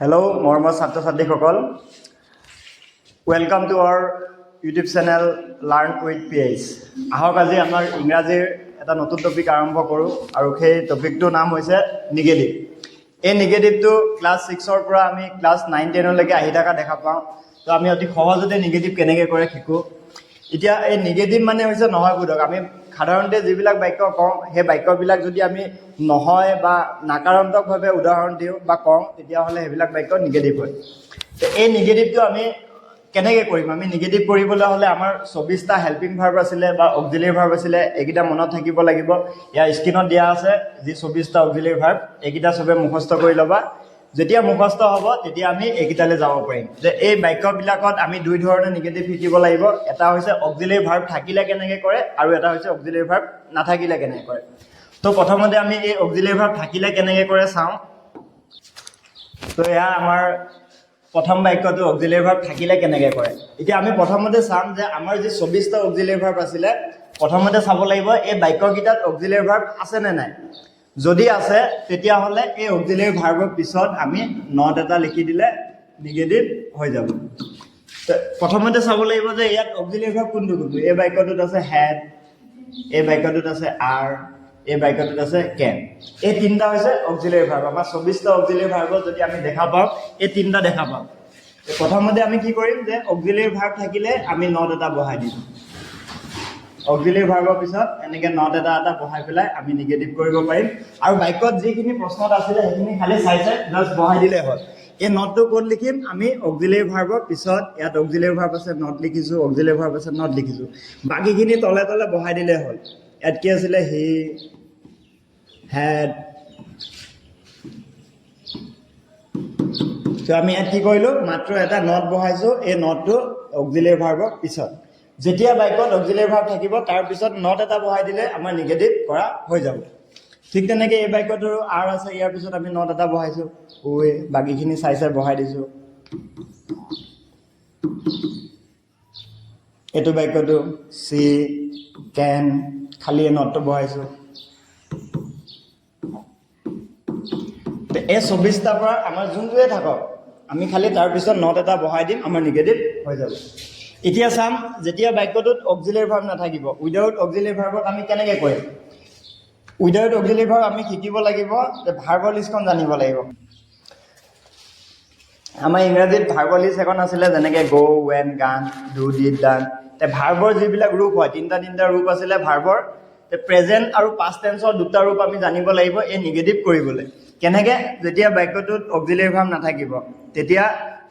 Hello, মৰমৰ ছাত্ৰ ছাত্ৰীসকল। Welcome to our YouTube channel learn with PH। আহক আজি আমাৰ ইংৰাজীৰ এটা নতুন টপিক আৰম্ভ কৰোঁ আৰু সেই টপিকটোৰ নাম হৈছে নিগেটিভ। এই নিগেটিভটো ক্লাছ 6ৰ পৰা আমি ক্লাছ 9-10লৈকে আহি থকা দেখা পাওঁ। তো আমি অতি সহজতে নিগেটিভ কেনেকৈ কৰে শিকোঁ। এতিয়া এই নিগেটিভ মানে হৈছে নহয় বোধক। আমি সাধাৰণতে যিবিলাক বাক্য কওঁ সেই বাক্যবিলাক যদি আমি নহয় বা নাকাৰান্তকভাৱে উদাহৰণ দিওঁ বা কওঁ তেতিয়াহ'লে সেইবিলাক বাক্য নিগেটিভ হয়। এই নিগেটিভটো আমি কেনেকৈ কৰিম? আমি নিগেটিভ কৰিবলৈ হ'লে আমাৰ 24টা হেল্পিং ভাৰ্ব আছিলে বা অক্সিলিয়াৰী ভাৰ্ব আছিলে, এইকেইটা মনত থাকিব লাগিব। ইয়াৰ স্ক্ৰীণত দিয়া আছে যি 24টা অক্সিলিয়াৰী ভাৰ্ব, এইকেইটা চবে মুখস্থ কৰি ল'বা। যেতিয়া মুখস্থ হ'ব তেতিয়া আমি এইকেইটালৈ যাব পাৰিম যে এই বাক্যবিলাকত আমি দুই ধৰণৰ নিগেটিভ শিকিব লাগিব। এটা হৈছে অক্সিলিয়াৰী ভাৰ্ব থাকিলে কেনেকৈ কৰে আৰু এটা হৈছে অক্সিলিয়াৰী ভাৰ্ব নাথাকিলে কেনেকৈ কৰে। তো প্ৰথমতে আমি এই অক্সিলিয়াৰী ভাৰ্ব থাকিলে কেনেকৈ কৰে চাওঁ। তো এয়া আমাৰ প্ৰথম বাক্যটো অক্সিলিয়াৰী ভাৰ্ব থাকিলে কেনেকৈ কৰে। এতিয়া আমি প্ৰথমতে চাম যে আমাৰ যি 24টা অক্সিলিয়াৰী ভাৰ্ব আছিলে, প্ৰথমতে চাব লাগিব এই বাক্যকেইটাত অক্সিলিয়াৰী ভাৰ্ব আছে নে নাই। যদি আছে তেতিয়াহ'লে এই অক্সিলিয়াৰী ভাৰ্বৰ পিছত আমি নট এটা লিখি দিলে নিগেটিভ হৈ যাব। প্ৰথমতে চাব লাগিব যে ইয়াত অক্সিলিয়াৰী ভাৰ্ব কোনটো কোনটো। এই বাক্যটোত আছে হেড, এই বাক্যটোত আছে আৰ, এই বাক্যটোত আছে কেন। এই তিনিটা হৈছে অক্সিলিয়াৰী ভাৰ্ব। আমাৰ 24টা অক্সিলিয়াৰী ভাৰ্বত যদি আমি দেখা পাওঁ এই তিনিটা দেখা পাওঁ। প্ৰথমতে আমি কি কৰিম যে অক্সিলিয়াৰী ভাৰ্ব থাকিলে আমি নট এটা বহাই দিম। অক্সিলিয়াৰী ভাৰ্বৰ পিছত এনেকৈ নট এটা বহাই পেলাই আমি নিগেটিভ কৰিব পাৰিম। আৰু বাক্যত যিখিনি প্ৰশ্নত আছিলে সেইখিনি খালি চাই জাষ্ট বহাই দিলেই হ'ল। এই নটটো ক'ত লিখিম? আমি অক্সিলিয়াৰী ভাৰ্বৰ পিছত ইয়াত অক্সিলিয়াৰী ভাৰ্ব আছে নট লিখিছোঁ, অক্সিলিয়াৰী ভাৰ্ব আছে নট লিখিছোঁ। বাকীখিনি তলে তলে বহাই দিলেই হ'ল। ইয়াত কি আছিলে? হি, হেড। তো আমি ইয়াত কি কৰিলোঁ? মাত্ৰ এটা নট বহাইছোঁ। এই নটটো অক্সিলিয়াৰী ভাৰ্বৰ পিছত। যেতিয়া বাক্যত অক্সিলিয়াৰী ভাৰ্ব থাকিব তাৰপিছত নট এটা বহাই দিলে আমাৰ নিগেটিভ কৰা হৈ যাব। ঠিক তেনেকৈ এই বাক্যটোৰ আৰ আছে, ইয়াৰ পিছত আমি নট এটা বহাইছোঁ। ৱে বাকীখিনি চাই বহাই দিছোঁ। এইটো বাক্যটো চি, কেন, খালি এই নটটো বহাইছোঁ। এই 24টাৰ পৰা আমাৰ যোনটোৱে থাকক আমি খালি তাৰপিছত নট এটা বহাই দিম, আমাৰ নিগেটিভ হৈ যাব। এতিয়া চাম যেতিয়া বাক্যটোত অক্সিলিয়াৰী ভাৰ্ব নাথাকিব, উইদাউট অক্সিলিয়াৰী ভাৰ্বত আমি কেনেকৈ কৰিম। উইদাউট অক্সিলিয়াৰী ভাৰ্ব আমি শিকিব লাগিব যে ভাৰ্বৰ লিষ্টখন জানিব লাগিব। আমাৰ ইংৰাজীত ভাৰ্বৰ লিষ্ট এখন আছিলে যেনেকৈ গ, ৱেন, গান, ডু, ডিড, ডান। ভাৰ্বৰ যিবিলাক ৰূপ হয় তিনিটা ৰূপ আছিলে ভাৰ্বৰ। প্ৰেজেণ্ট আৰু পাষ্ট টেন্সৰ দুটা ৰূপ আমি জানিব লাগিব এই নিগেটিভ কৰিবলৈ। কেনেকৈ? যেতিয়া বাক্যটোত অক্সিলিয়াৰী ভাৰ্ব নাথাকিব তেতিয়া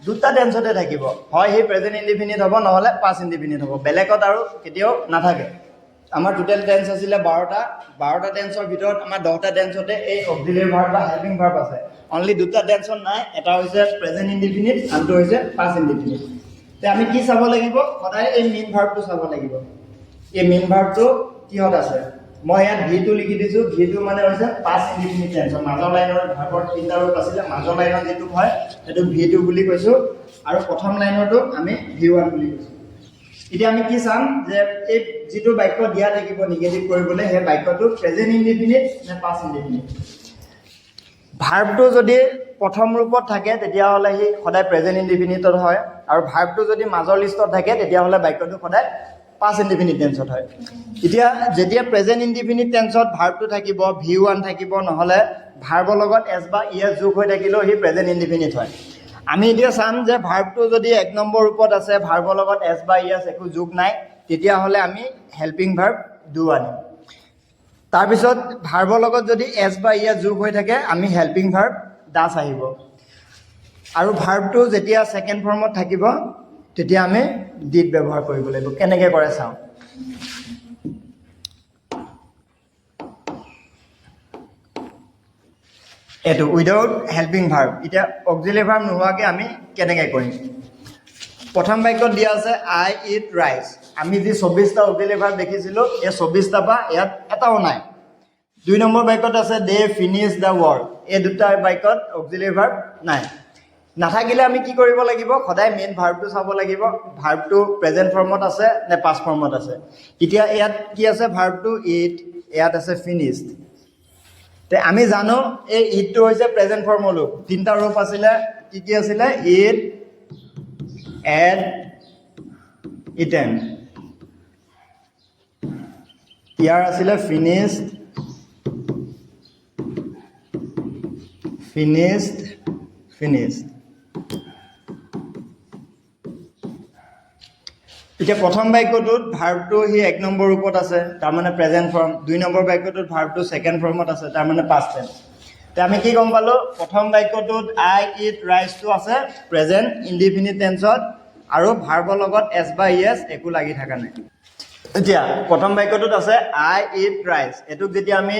দুটা টেন্সতে থাকিব, হয় সেই প্ৰেজেণ্ট ইনডিফিনিট হ'ব নহ'লে পাষ্ট ইনডিফিনিট হ'ব, বেলেগত আৰু কেতিয়াও নাথাকে। আমাৰ টোটেল টেন্স আছিলে 12টা টেন্সৰ ভিতৰত আমাৰ 10টা টেন্সতে এই অক্সিলিয়াৰী ভাৰ্ব বা হেল্পিং ভাৰ্ব আছে। অনলি দুটা টেন্সত নাই, এটা হৈছে প্ৰেজেণ্ট ইনডিফিনিট, আনটো হৈছে পাষ্ট ইনডিফিনিট। তে আমি কি চাব লাগিব? সদায় এই মেইন ভাৰ্বটো চাব লাগিব। এই মেইন ভাৰ্বটো কিহত আছে? মই ইয়াত ভিটো লিখি দিছোঁ। ভিটো মানে হৈছে পাষ্ট ইনডিফিনিট টেন্সৰ মাজৰ লাইনৰ ভাৰ্বৰ তিনিটা ৰূপ আছিলে। মাজৰ লাইনত যিটো হয় সেইটো ভিটো বুলি কৈছোঁ আৰু প্ৰথম লাইনৰটো আমি V1 বুলি কৈছোঁ। এতিয়া আমি কি চাম যে এই যিটো বাক্য দিয়া থাকিব নিগেটিভ কৰিবলৈ সেই বাক্যটো প্ৰেজেণ্ট ইনডিফিনিট নে পাষ্ট ইনডিফিনিট। ভাৰ্বটো যদি প্ৰথম ৰূপত থাকে তেতিয়াহ'লে সি সদায় প্ৰেজেণ্ট ইনডিফিনিটত হয়, আৰু ভাৰ্বটো যদি মাজৰ লিষ্টত থাকে তেতিয়াহ'লে বাক্যটো সদায় পাষ্ট ইনডিফিনিট টেন্সত হয়। এতিয়া যেতিয়া প্ৰেজেণ্ট ইনডিফিনিট টেন্সত ভাৰ্বটো থাকিব, V1 থাকিব, নহ'লে ভাৰ্বৰ লগত এছ বা ইএছ যোগ হৈ থাকিলেও সি প্ৰেজেণ্ট ইনডিফিনিট হয়। আমি এতিয়া চাম যে ভাৰ্বটো যদি 1 নম্বৰ ৰূপত আছে, ভাৰ্বৰ লগত এছ বা ইএছ একো যোগ নাই, তেতিয়াহ'লে আমি হেল্পিং ভাৰ্ব ডু আনিম। তাৰপিছত ভাৰ্বৰ লগত যদি এছ বা ইএছ যোগ হৈ থাকে আমি হেল্পিং ভাৰ্ব ডাছ আহিব। আৰু ভাৰ্বটো যেতিয়া ছেকেণ্ড ফৰ্মত থাকিব তেতিয়া আমি ডিড ব্যৱহাৰ কৰিব লাগিব। কেনেকৈ কৰে চাওঁ। এইটো উইদাউট হেল্পিং ভাৰ্ব। এতিয়া অক্সিলিয়াৰী ভাৰ্ব নোহোৱাকৈ আমি কেনেকৈ কৰিম? প্ৰথম বাক্যত দিয়া আছে আই ইট ৰাইচ। আমি যি 24টা অক্সিলিয়াৰী ভাৰ্ব দেখিছিলোঁ এই 24টাৰ পৰা ইয়াত এটাও নাই। 2 নম্বৰ বাক্যত আছে দে ফিনিছ দ্য ৱৰ্ক। এই দুটা বাক্যত অক্সিলিয়াৰী ভাৰ্ব নাই। নাথাকিলে আমি কি কৰিব লাগিব? সদায় মেইন ভাৰ্বটো চাব লাগিব। ভাৰ্বটো প্ৰেজেণ্ট ফৰ্মত আছে নে পাষ্ট ফৰ্মত আছে। এতিয়া ইয়াত কি আছে? ভাৰ্বটো ইট, ইয়াত আছে ফিনিছড। তে আমি জানো এই ইটটো হৈছে প্ৰেজেণ্ট ফৰ্মৰ লুপ তিনিটা ৰূপ আছিলে কি আছিলে ইট এড ইটেন ইয়াৰ আছিলে ফিনিশ্ড এতিয়া প্ৰথম বাক্যটোত ভাৰ্বটো সি 1 নম্বৰ ৰূপত আছে তাৰমানে প্ৰেজেণ্ট ফৰ্ম 2 নম্বৰ বাক্যটোত ভাৰ্বটো সেকেণ্ড ফৰ্মত আছে তাৰমানে পাষ্ট টেন্স তে আমি কি গম পালো প্ৰথম বাক্যটোত আই ইট ৰাইজটো আছে প্ৰেজেণ্ট ইনডিফিনিট টেন্সত আৰু ভাৰ্বৰ লগত এছ বা ইএছ একো লাগি থকা নাই এতিয়া প্ৰথম বাক্যটোত আছে আই ইট ৰাইজ এটোক যেতিয়া আমি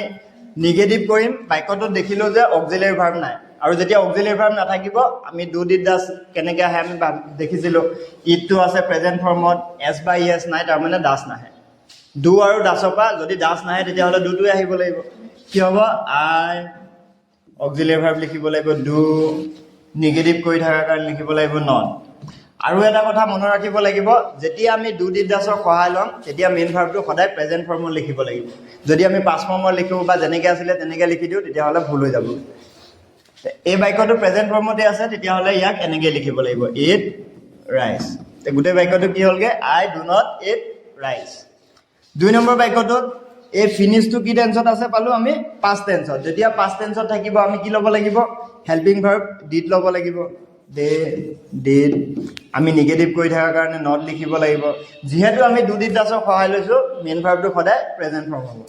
নিগেটিভ কৰিম বাক্যটোত দেখিলো যে অক্সিলাৰী ভাৰ্ব নাই আৰু যেতিয়া অক্সিলাৰী ভাৰ্ব নাথাকিব আমি ডু ডিড ডাজ কেনেকৈ আহে আমি দেখিছিলোঁ ইটটো আছে প্ৰেজেণ্ট ফৰ্মত এছ বা ইএছ নাই তাৰমানে ডাছ নাহে ডু আৰু ডাছৰ পৰা যদি ডাছ নাহে তেতিয়াহ'লে ডুটোৱে আহিব লাগিব কি হ'ব আই অক্সিলাৰী ভাৰ্ব লিখিব লাগিব ডু নিগেটিভ কৰি থকাৰ কাৰণে লিখিব লাগিব নট আৰু এটা কথা মনত ৰাখিব লাগিব যেতিয়া আমি ডু ডিড ডাছৰ সহায় ল'ম তেতিয়া মেইন ভাৰ্বটো সদায় প্ৰেজেণ্ট ফৰ্মত লিখিব লাগিব যদি আমি পাষ্ট ফৰ্মত লিখোঁ বা যেনেকৈ আছিলে তেনেকৈ লিখি দিওঁ তেতিয়াহ'লে ভুল হৈ যাব এই বাক্যটো প্ৰেজেণ্ট ফৰ্মতে আছে তেতিয়াহ'লে ইয়াক এনেকৈ লিখিব লাগিব ইট ৰাইচ গোটেই বাক্যটো কি হ'লগৈ I do not eat rice 2 number বাক্যটোত এই ফিনিছটো কি টেন্সত আছে পালোঁ আমি পাষ্ট টেন্সত যেতিয়া পাষ্ট টেন্সত থাকিব আমি কি ল'ব লাগিব হেল্পিং ভাৰ্ব ডিড ল'ব লাগিব দে ডিড আমি নিগেটিভ কৰি থকাৰ কাৰণে নট লিখিব লাগিব যিহেতু আমি ডু ডিড ডাছৰ সহায় লৈছোঁ মেইন ভাৰ্বটো সদায় প্ৰেজেণ্ট ফৰ্ম হ'ব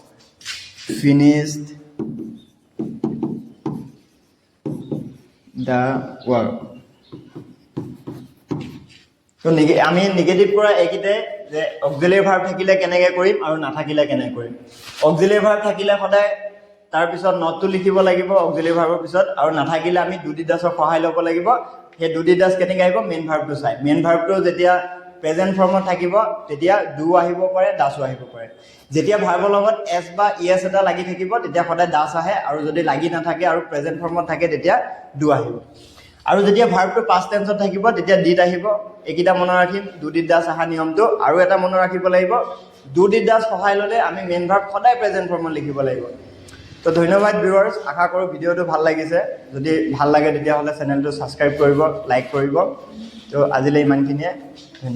ফিনিছড দ্য ৱৰ্ক তো আমি নিগেটিভ কৰা এইকেইটাই যে অক্সিলাৰী ভাৰ্ব থাকিলে কেনেকৈ কৰিম আৰু নাথাকিলে কেনেকৈ কৰিম অক্সিলাৰী ভাৰ্ব থাকিলে সদায় তাৰপিছত নটটো লিখিব লাগিব অক্সিলাৰী ভাৰ্বৰ পিছত আৰু নাথাকিলে আমি ডু ডিড ডাছৰ সহায় ল'ব লাগিব সেই ডু ডিড ডাছ কেনেকৈ আহিব মেইন ভাৰ্বটো চাই মেইন ভাৰ্বটো যেতিয়া প্ৰেজেণ্ট ফৰ্মত থাকিব তেতিয়া ডু আহিব পাৰে ডাছো আহিব পাৰে যেতিয়া ভাৰ্বৰ লগত এছ বা ইএছ এটা লাগি থাকিব তেতিয়া সদায় ডাছ আহে আৰু যদি লাগি নাথাকে আৰু প্ৰেজেণ্ট ফৰ্মত থাকে তেতিয়া ডু আহিব আৰু যেতিয়া ভাৰ্বটো পাষ্ট টেন্সত থাকিব তেতিয়া ডিড আহিব এইকেইটা মনত ৰাখিম ডু ডিড ডাছ অহা নিয়মটো আৰু এটা মনত ৰাখিব লাগিব ডু ডিড ডাছ সহায় ল'লে আমি মেইন ভাৰ্ব সদায় প্ৰেজেণ্ট ফৰ্মত লিখিব লাগিব তো ধন্যবাদ ভিউৱাৰ্ছ আশা কৰোঁ ভিডিঅ'টো ভাল লাগিছে যদি ভাল লাগে তেতিয়াহ'লে চেনেলটো ছাবস্ক্ৰাইব কৰিব লাইক কৰিব তো আজিলৈ ইমানখিনিয়ে ধন্যবাদ